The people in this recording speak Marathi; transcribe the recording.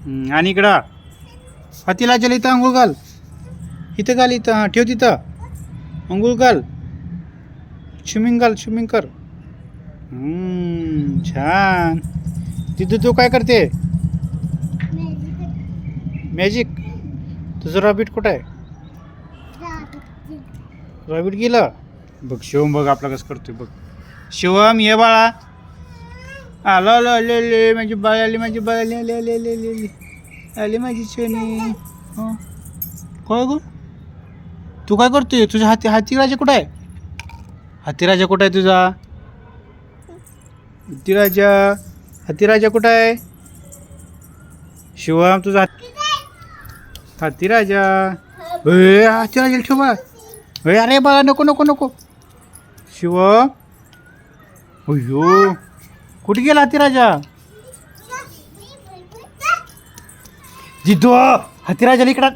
आणि इकडं हातीला चल इथं आंघोळ घाल. इथं घाल इथं. हां ठेव तिथं. आंघोळ घाल. स्विमिंग घाल स्विमिंग कर. छान. तिथं तू काय करते? मॅजिक. तुझं रॉबिट कुठं आहे? रॉबिट गेलं बघ. शिवम बघ आपला कसं करतोय बघ. शिवम ये बाळा. आलो आलो आले आले माझी बाळ आली. माझी बाळ आली आले आले आले आले आले आले माझी सोनी. हो काय गो तू काय करतोय? तुझ्या हातीराजा कुठं आहे? हातीराजा कुठं आहे तुझा? हातीराजा कुठं आहे? शिवम तुझा हातीराजा. हातीराजा ठेव बा. अरे बाळा नको नको नको. शिवम अय्यो कुठे गेला हातीराजा? जिद्दू हातीराजा इकडं.